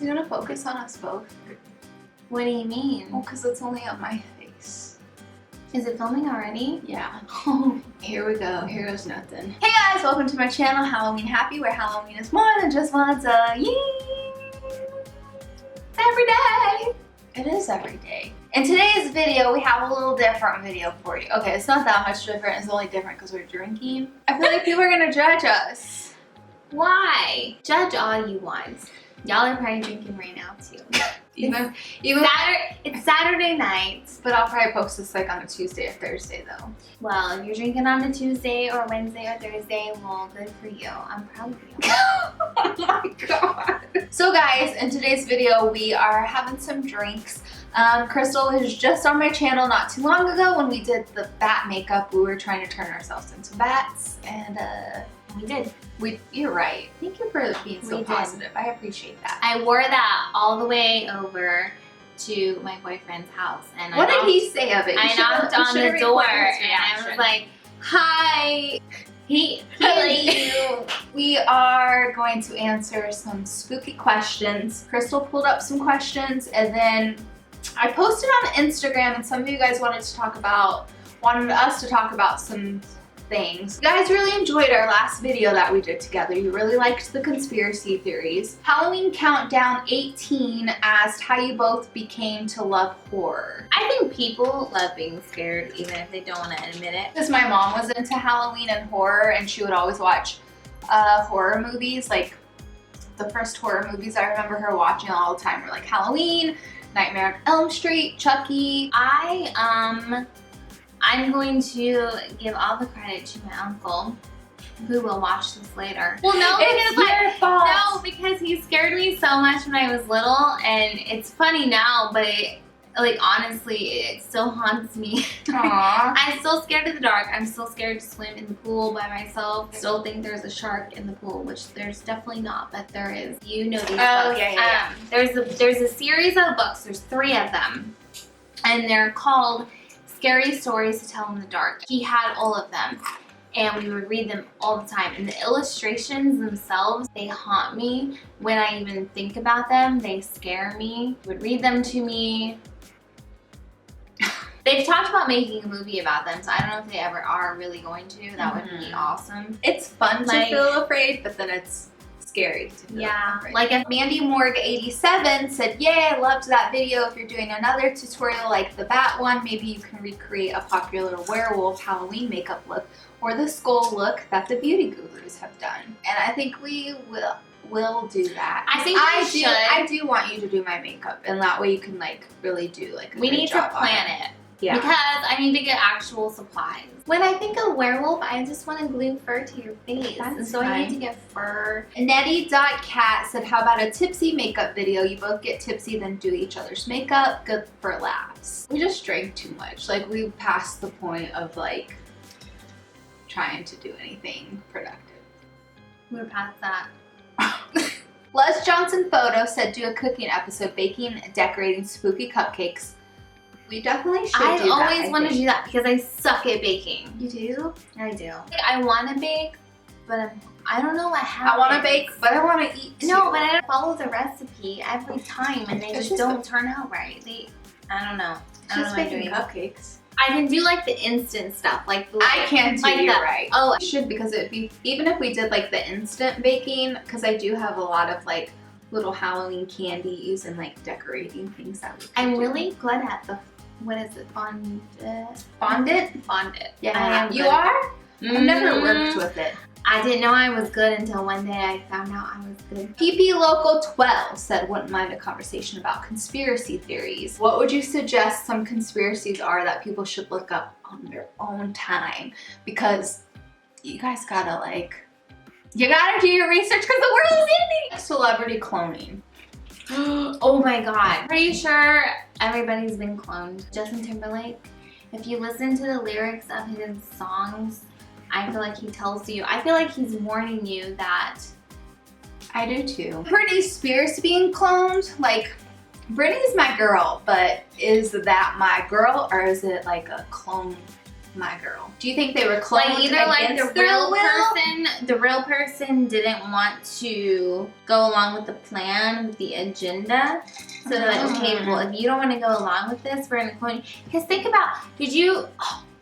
you gonna focus on us both? What do you mean? Well, because it's only on my face. Is it filming already? Yeah. Here we go. Here goes nothing. Hey guys, welcome to my channel, Halloween Happy, where Halloween is more than just once a year. Every day. It is every day. In today's video, we have a little different video for you. Okay, it's not that much different. It's only different because we're drinking. I feel like people are gonna judge us. Why? Judge all you want. Y'all are probably drinking right now too. Even It's Saturday night. but I'll probably post this like on a Tuesday or Thursday though. Well, if you're drinking on a Tuesday or Wednesday or Thursday, well, good for you. I'm proud of you. Oh my god. So guys, in today's video, we are having some drinks. Crystal was just on my channel not too long ago when we did the bat makeup. We were trying to turn ourselves into bats, and We did. You're right. Thank you for being so We did. positive. I appreciate that. I wore that all the way over to my boyfriend's house. And What did he say of it? I knocked on the door and I was like, hi. He you. We are going to answer some spooky questions. Crystal pulled up some questions, and then I posted on Instagram, and some of you guys wanted us to talk about some things. You guys really enjoyed our last video that we did together. You really liked the conspiracy theories. Halloween Countdown 18 asked how you both became to love horror. I think people love being scared even if they don't want to admit it. Because my mom was into Halloween and horror, and she would always watch horror movies. Like the first horror movies I remember her watching all the time were like Halloween, Nightmare on Elm Street, Chucky. I'm going to give all the credit to my uncle, who will watch this later. Well, no, It's your fault. No, because he scared me so much when I was little, and it's funny now, but like honestly, it still haunts me. Aww. I'm still scared of the dark. I'm still scared to swim in the pool by myself. Still think there's a shark in the pool, which there's definitely not, but there is. You know these books. Yeah. There's a series of books. There's 3 of them, and they're called Scary Stories to Tell in the Dark. He had all of them, and we would read them all the time. And the illustrations themselves, they haunt me. When I even think about them, they scare me. He would read them to me. They've talked about making a movie about them, so I don't know if they ever are really going to. That would be awesome. It's fun to feel afraid, but then it's scary to feel afraid. Like if Mandy Morg 87 said, yay, I loved that video. If you're doing another tutorial like the bat one, maybe you can recreate a popular werewolf Halloween makeup look or the skull look that the beauty gurus have done. And I think we will do that. I think I do want you to do my makeup, and that way you can like really do like a we good need to job on plan it. Yeah. Because I need to get actual supplies. When I think of werewolf, I just want to glue fur to your face. That's so I need fine. to get fur. Nettie.cat said, how about a tipsy makeup video? You both get tipsy, then do each other's makeup. Good for laughs. We just drank too much. Like we passed the point of like trying to do anything productive. We're past that. Les Johnson Photo said, do a cooking episode, baking, decorating spooky cupcakes. We definitely should do that. I always want to do that because I suck at baking. You do? I do. I want to bake, but I don't know what happens. I want to bake, but I want to eat too. No, but I don't follow the recipe every time, and they It's just don't turn out right. I don't know. I don't know Just what I'm baking doing. cupcakes. I can do like the instant stuff, like the I can too, like you're the- right. Oh, I should, because it'd be, even if we did like the instant baking, because I do have a lot of like little Halloween candies and like decorating things that we could I'm do. really good at the, what is it, fondant? Fondant? Fondant. Yeah, I am you good. are? I've never Mhm. worked with it. I didn't know I was good until one day I found out I was good. PP Local 12 said, wouldn't mind a conversation about conspiracy theories. What would you suggest some conspiracies are that people should look up on their own time? Because you guys gotta like, you gotta do your research because the world is ending. Celebrity cloning. Oh my god. Pretty sure everybody's been cloned. Justin Timberlake, if you listen to the lyrics of his songs, I feel like he tells you, I feel like he's warning you that. I do too. Britney Spears being cloned, like, Britney's my girl, but is that my girl, or is it like a clone my girl. Do you think they were cloned Like either like against their will? the real person didn't want to go along with the plan, with the agenda. So they're like, okay, well, if you don't want to go along with this, we're gonna clone you. Because think about,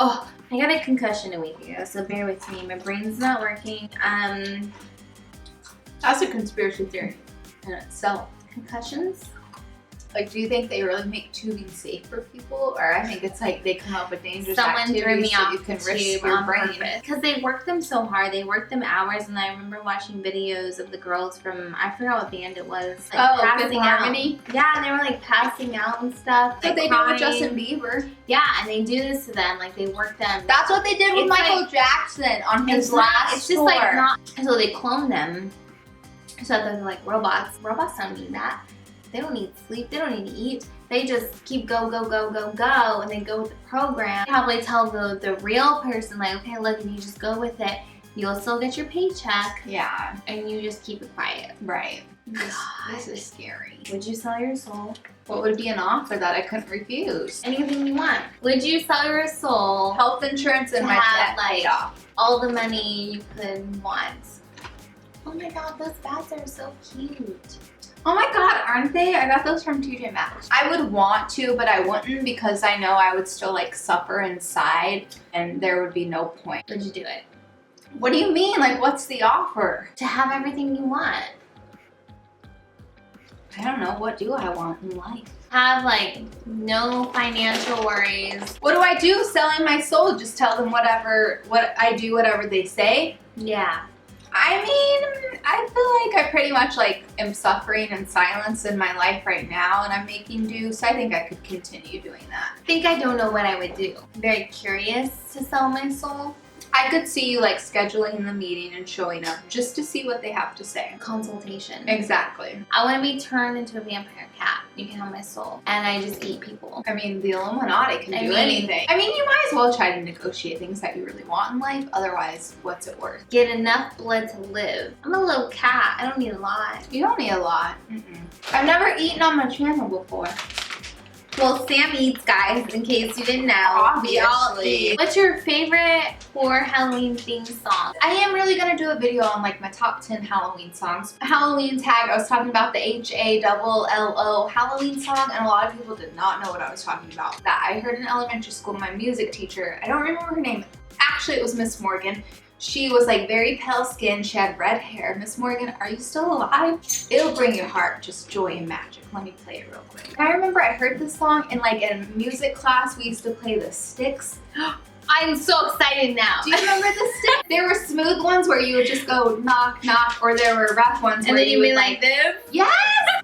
I got a concussion a week ago, so bear with me. My brain's not working. That's a conspiracy theory in itself. Concussions? Like, do you think they really make tubing safe for people? Or I think it's like they come up with dangerous Someone threw activities me so off you can the risk tube your on brain. purpose. Because they work them so hard. They work them hours, and I remember watching videos of the girls from, I forgot what band it was. Like, Fifth Harmony? Yeah, and they were like passing out and stuff. But Like, they crying. do with Justin Bieber. Yeah, and they do this to them. Like, they work them. That's what they did with It's Michael Jackson on his last It's just tour. like not. So they clone them. So they're like robots. Robots don't need that. They don't need sleep. They don't need to eat. They just keep go, and they go with the program. Probably tell the real person, like, okay, look, if you just go with it, you'll still get your paycheck, Yeah, and you just keep it quiet. right. God. This is scary. Would you sell your soul? What would be an offer that I couldn't refuse? Anything you want. Would you sell your soul? Health insurance and To my have, debt paid off. All the money you could want. Oh my God, those bats are so cute. Oh my God, aren't they? I got those from TJ Maxx. I would want to, but I wouldn't because I know I would still like suffer inside and there would be no point. Would you do it? What do you mean? Like, what's the offer? To have everything you want. I don't know. What do I want in life? Have like no financial worries. What do I do selling my soul? Just tell them what I do, whatever they say? Yeah. I mean, I feel like I pretty much like am suffering in silence in my life right now and I'm making do, so I think I could continue doing that. I think I don't know what I would do. I'm very curious to sell my soul. I could see you like scheduling the meeting and showing up just to see what they have to say. Consultation. Exactly. I want to be turned into a vampire cat. You can have my soul. And I just eat people. I mean, the Illuminati can do anything. I mean, you might as well try to negotiate things that you really want in life. Otherwise, what's it worth? Get enough blood to live. I'm a little cat. I don't need a lot. You don't need a lot. I've never eaten on my channel before. Well, Sam eats, guys, in case you didn't know. Obviously. We all eat. What's your favorite horror Halloween themed song? I am really gonna do a video on like my top 10 Halloween songs. Halloween tag, I was talking about the HALLO Halloween song, and a lot of people did not know what I was talking about. That I heard in elementary school, my music teacher, I don't remember her name. Actually, it was Miss Morgan. She was like very pale skin, she had red hair. Miss Morgan, are you still alive? It'll bring your heart just joy and magic. Let me play it real quick. I remember I heard this song in like in music class, we used to play the sticks. I'm so excited now. Do you remember the sticks? There were smooth ones where you would just go knock, knock, or there were rough ones And where then you would be like this? yes!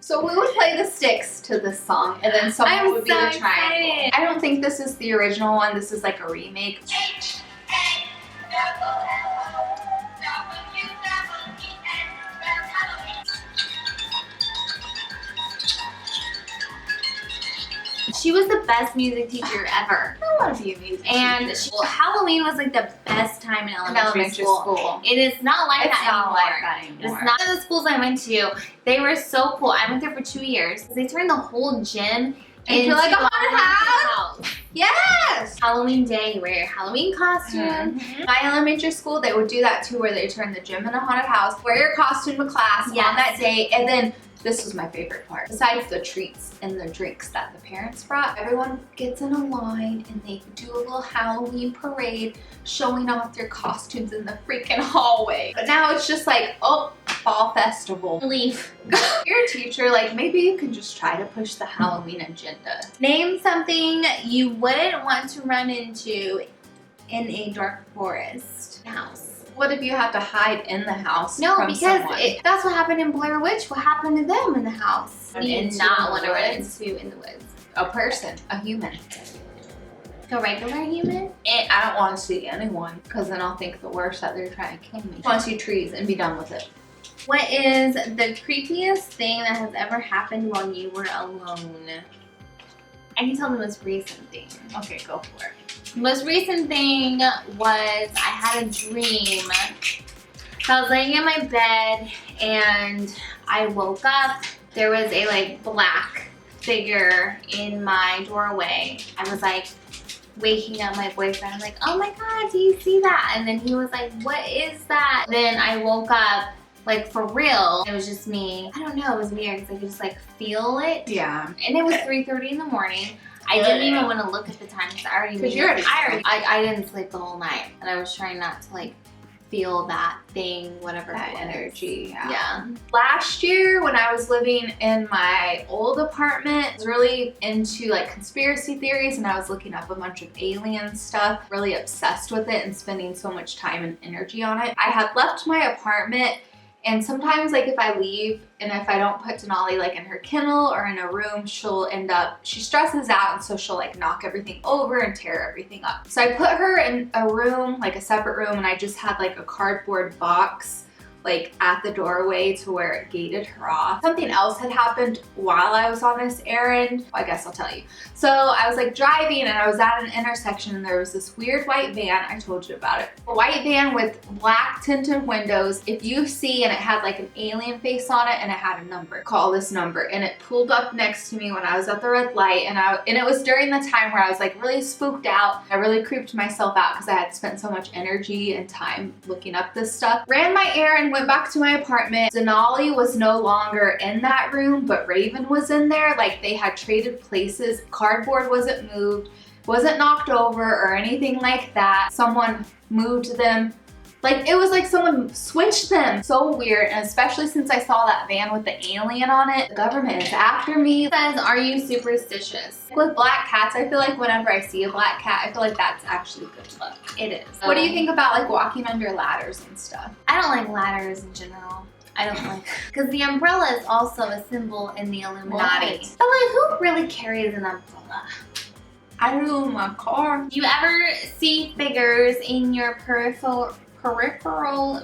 So we would play the sticks to this song, and then someone would be the triangle. Excited. I don't think this is the original one, this is like a remake. She was the best music teacher ever. I want to be a music And teacher. Halloween was like the best time in elementary school. It is not like It's that not anymore. like that anymore. It's not. The schools I went to, they were so cool. I went there for 2 years. They turned the whole gym into like a haunted haunted house. Yes! Halloween day, you wear your Halloween costume. My elementary school, they would do that too, where they turn the gym into a haunted house, wear your costume to class on that day, and then this was my favorite part. Besides the treats and the drinks that the parents brought, everyone gets in a line and they do a little Halloween parade showing off their costumes in the freaking hallway. But now it's just like, oh, fall festival. Leaf. You're a teacher, like maybe you can just try to push the Halloween agenda. Name something you wouldn't want to run into in a dark forest house. What if you have to hide in the house No, from because someone? that's what happened in Blair Witch. What happened to them in the house? Run You did into not the want to run woods? into in the woods. A person, a human. A regular human? And I don't want to see anyone because then I'll think the worst that they're trying to kill me. I want to see trees and be done with it. What is the creepiest thing that has ever happened while you were alone? I can tell the most recent thing. Okay, go for it. The most recent thing was I had a dream. So I was laying in my bed and I woke up. There was a like black figure in my doorway. I was like, waking up my boyfriend. I'm like, oh my God, do you see that? And then he was like, what is that? Then I woke up, like for real. It was just me. I don't know, it was weird because I could just like feel it. Yeah. And it was 3:30 in the morning. I didn't even want to look at the time because I already knew. I didn't sleep the whole night, and I was trying not to like feel that thing, whatever That it was. energy. Yeah. Last year when I was living in my old apartment, I was really into like conspiracy theories, and I was looking up a bunch of alien stuff, really obsessed with it and spending so much time and energy on it. I had left my apartment, and sometimes like if I leave and if I don't put Denali like in her kennel or in a room, she stresses out, and so she'll like knock everything over and tear everything up. So I put her in a room, like a separate room, and I just had like a cardboard box like at the doorway to where it gated her off. Something else had happened while I was on this errand. Well, I guess I'll tell you. So I was like driving, and I was at an intersection, and there was this weird white van. I told you about it. A white van with black tinted windows. If you see, and it had like an alien face on it, and it had a number. Call this number. And it pulled up next to me when I was at the red light, and it was during the time where I was like really spooked out. I really creeped myself out because I had spent so much energy and time looking up this stuff. Ran my errand, went back to my apartment. Denali was no longer in that room, but Raven was in there. Like they had traded places. Cardboard wasn't moved, wasn't knocked over or anything like that. Someone moved them. Like it was like someone switched them. So weird, and especially since I saw that van with the alien on it. The government is after me. It says, are you superstitious? With black cats, I feel like whenever I see a black cat, I feel like that's actually good luck. It is. What do you think about like walking under ladders and stuff? I don't like ladders in general. I don't like, because the umbrella is also a symbol in the Illuminati. What? But like, who really carries an umbrella? I do in my car. Do you ever see figures in your peripheral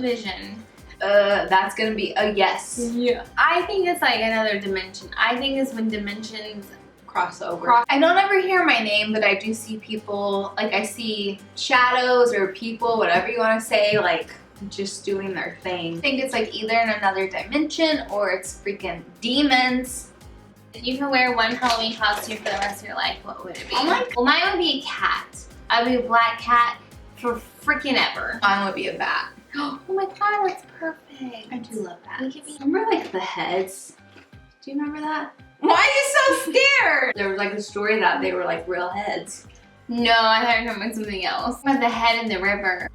vision? That's gonna be a yes. Yeah. I think it's like another dimension. I think it's when dimensions crossover. I don't ever hear my name, but I do see people, like I see shadows or people, whatever you want to say, like just doing their thing. I think it's like either in another dimension or it's freaking demons. If you can wear one Halloween costume for the rest of your life, what would it be? Oh my- Well, mine would be a cat. I'd be a black cat for freaking ever. Mine would be a bat. Oh my God, that's perfect. I do love We bats. could be- Remember like the heads? Do you remember that? Why are you so scared? There was like a story that they were like real heads. No, I thought you were talking about something else. About the head in the river.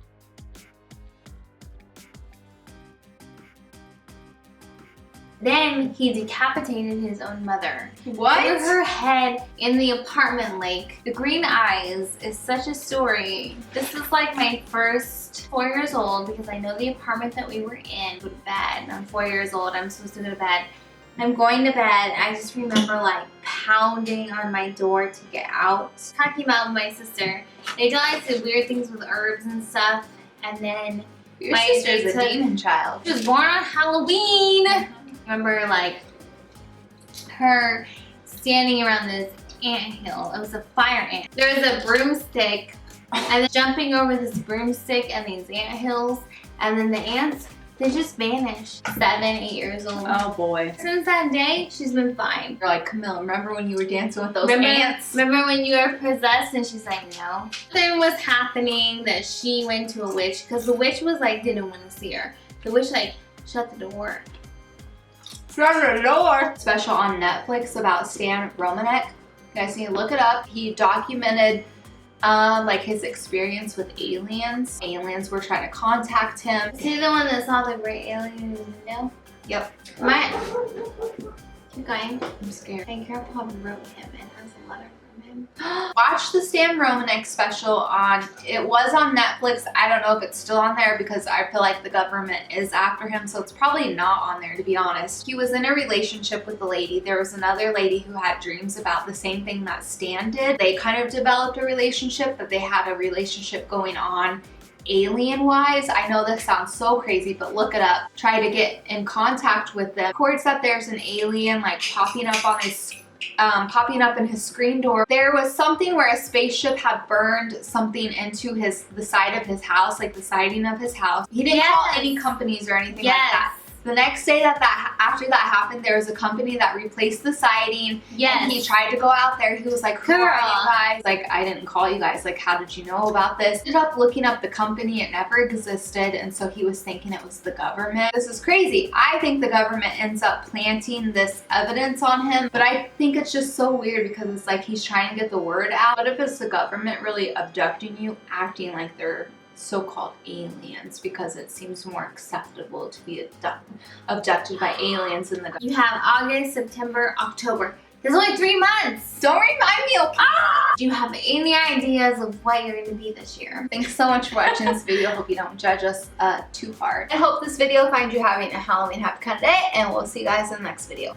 Then he decapitated his own mother. What? Threw her head in the apartment lake. The Green Eyes is such a story. This is like my first 4 years old because I know the apartment that we were in. Go to bed. I'm 4 years old. I'm supposed to go to bed. I'm going to bed. I just remember like pounding on my door to get out. Talking about my sister. They did some weird things with herbs and stuff. And then Your my sister's a demon child. she was born on Halloween. Remember like her standing around this anthill. It was a fire ant. There was a broomstick and then jumping over this broomstick and these anthills, and then the ants, they just vanished. 7, 8 years old. Oh boy. Since that day, she's been fine. You're like, Camille, remember when you were dancing with those ants? Remember when you were possessed? And she's like, no. Something was happening that she went to a witch because the witch was like, didn't want to see her. The witch like shut the door. Shut the door. Special on Netflix about Stan Romanek. You guys need to look it up. He documented like his experience with aliens. Aliens were trying to contact him. Is he the one that saw the great alien in the window? Yep. Keep going. I'm scared. My grandpa wrote him and has a letter from him. Watch the Stan Romanek special it was on Netflix. I don't know if it's still on there because I feel like the government is after him, so it's probably not on there to be honest. He was in a relationship with a lady. There was another lady who had dreams about the same thing that Stan did. They kind of developed a relationship, but they had a relationship going on alien-wise. I know this sounds so crazy, but look it up. Try to get in contact with them. Records that there's an alien like popping up in his screen door. There was something where a spaceship had burned something into the side of his house, like the siding of his house. He didn't call any companies or anything like that. The next day after that happened, there was a company that replaced the siding. Yes. And he tried to go out there. He was like, who are you guys? Like, I didn't call you guys. Like, how did you know about this? Ended up looking up the company. It never existed. And so he was thinking it was the government. This is crazy. I think the government ends up planting this evidence on him. But I think it's just so weird because it's like he's trying to get the word out. What if it's the government really abducting you, acting like they're so-called aliens because it seems more acceptable to be abducted by aliens in the government. You have August, September, October. There's only 3 months. Don't remind me, okay? Do you have any ideas of what you're going to be this year? Thanks so much for watching this video. Hope you don't judge us too hard. I hope this video finds you having a Halloween happy kind of day, and we'll see you guys in the next video.